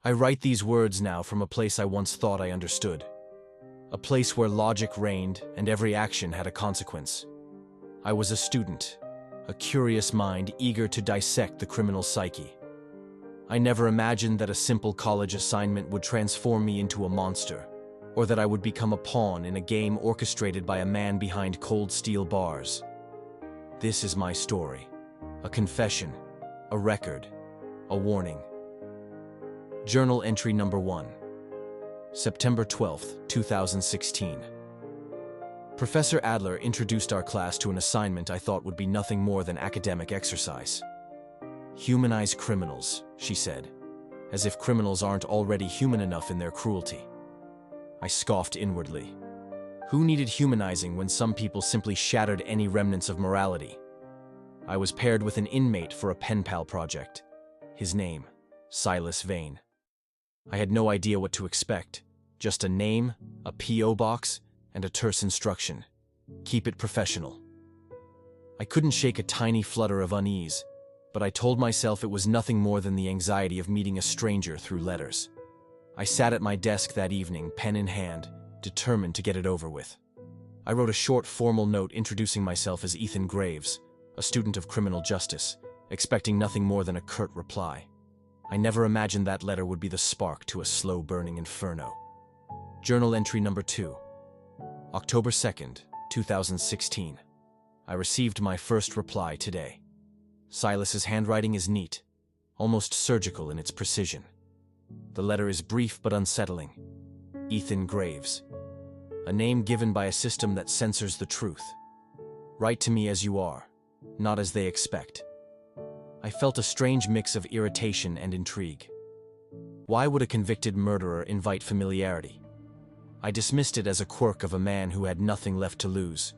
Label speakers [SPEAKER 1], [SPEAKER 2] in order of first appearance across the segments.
[SPEAKER 1] I write these words now from a place I once thought I understood. A place where logic reigned and every action had a consequence. I was a student, a curious mind eager to dissect the criminal psyche. I never imagined that a simple college assignment would transform me into a monster, or that I would become a pawn in a game orchestrated by a man behind cold steel bars. This is my story. A confession, a record, a warning. Journal entry number 1. September 12, 2016. Professor Adler introduced our class to an assignment I thought would be nothing more than academic exercise. Humanize criminals, she said, as if criminals aren't already human enough in their cruelty. I scoffed inwardly. Who needed humanizing when some people simply shattered any remnants of morality? I was paired with an inmate for a Penpal project. His name, Silas Vane. I had no idea what to expect. Just a name, a P.O. box, and a terse instruction. Keep it professional. I couldn't shake a tiny flutter of unease, but I told myself it was nothing more than the anxiety of meeting a stranger through letters. I sat at my desk that evening, pen in hand, determined to get it over with. I wrote a short formal note introducing myself as Ethan Graves, a student of criminal justice, expecting nothing more than a curt reply. I never imagined that letter would be the spark to a slow-burning inferno. Journal entry number 2. October 2nd, 2016. I received my first reply today. Silas's handwriting is neat, almost surgical in its precision. The letter is brief but unsettling. Ethan Graves. A name given by a system that censors the truth. Write to me as you are, not as they expect. I felt a strange mix of irritation and intrigue. Why would a convicted murderer invite familiarity? I dismissed it as a quirk of a man who had nothing left to lose,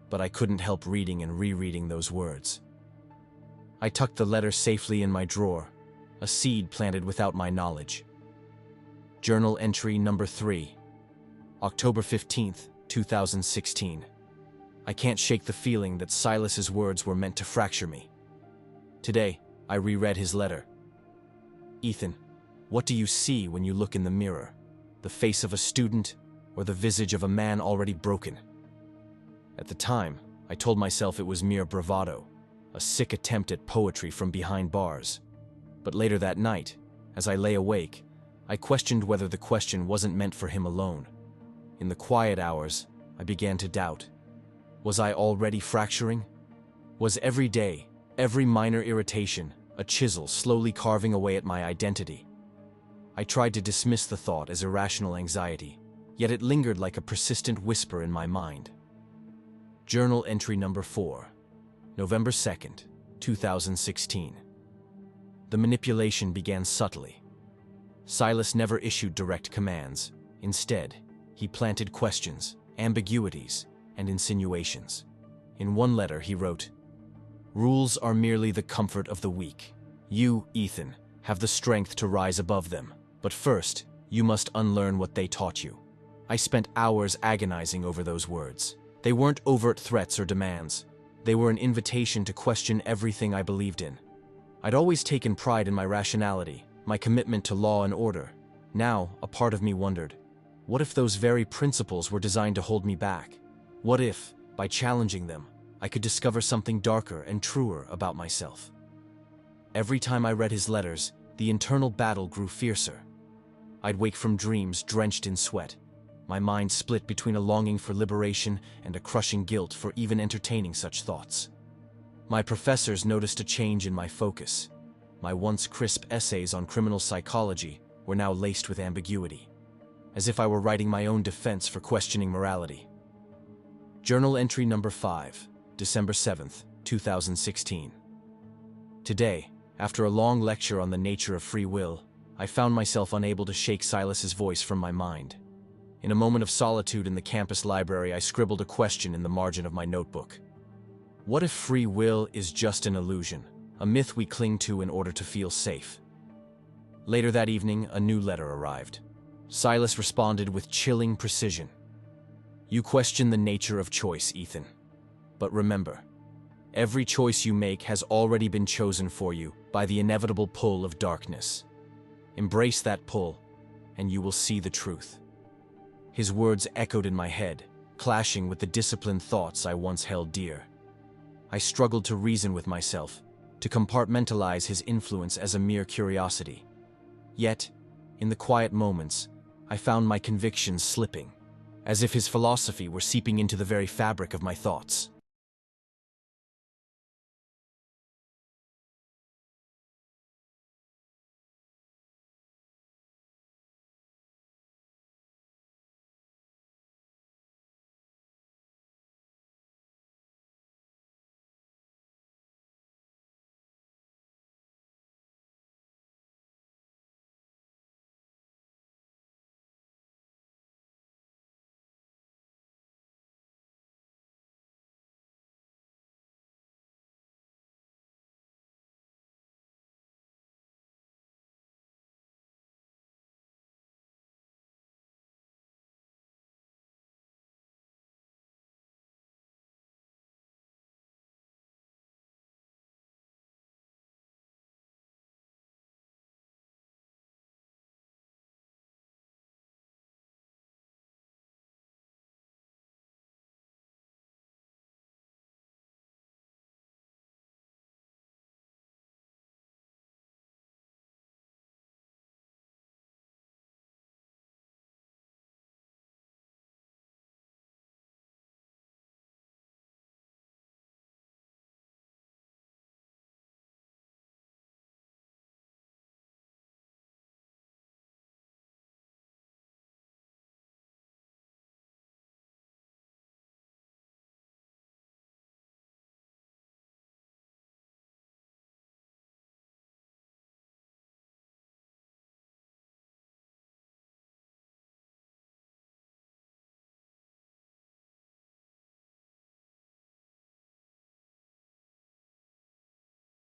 [SPEAKER 1] but I couldn't help reading and rereading those words. I tucked the letter safely in my drawer, a seed planted without my knowledge. Journal entry number 3. October 15th, 2016. I can't shake the feeling that Silas's words were meant to fracture me. Today, I reread his letter. Ethan, what do you see when you look in the mirror? The face of a student, or the visage of a man already broken? At the time, I told myself it was mere bravado, a sick attempt at poetry from behind bars. But later that night, as I lay awake, I questioned whether the question wasn't meant for him alone. In the quiet hours, I began to doubt. Was I already fracturing? Was every day, every minor irritation, a chisel slowly carving away at my identity? I tried to dismiss the thought as irrational anxiety, yet it lingered like a persistent whisper in my mind. Journal entry number 4. November 2nd, 2016. The manipulation began subtly. Silas never issued direct commands. Instead, he planted questions, ambiguities, and insinuations. In one letter, he wrote, "Rules are merely the comfort of the weak. You, Ethan, have the strength to rise above them. But first, you must unlearn what they taught you." I spent hours agonizing over those words. They weren't overt threats or demands. They were an invitation to question everything I believed in. I'd always taken pride in my rationality, my commitment to law and order. Now, a part of me wondered, what if those very principles were designed to hold me back? What if, by challenging them, I could discover something darker and truer about myself? Every time I read his letters, the internal battle grew fiercer. I'd wake from dreams drenched in sweat, my mind split between a longing for liberation and a crushing guilt for even entertaining such thoughts. My professors noticed a change in my focus. My once crisp essays on criminal psychology were now laced with ambiguity, as if I were writing my own defense for questioning morality. Journal entry number 5, December 7th, 2016. Today, after a long lecture on the nature of free will, I found myself unable to shake Silas's voice from my mind. In a moment of solitude in the campus library, I scribbled a question in the margin of my notebook. What if free will is just an illusion, a myth we cling to in order to feel safe? Later that evening, a new letter arrived. Silas responded with chilling precision. "You question the nature of choice, Ethan. But remember, every choice you make has already been chosen for you by the inevitable pull of darkness. Embrace that pull, and you will see the truth. His words echoed in my head, clashing with the disciplined thoughts I once held dear. I struggled to reason with myself, to compartmentalize his influence as a mere curiosity. Yet, in the quiet moments, I found my convictions slipping, as if his philosophy were seeping into the very fabric of my thoughts.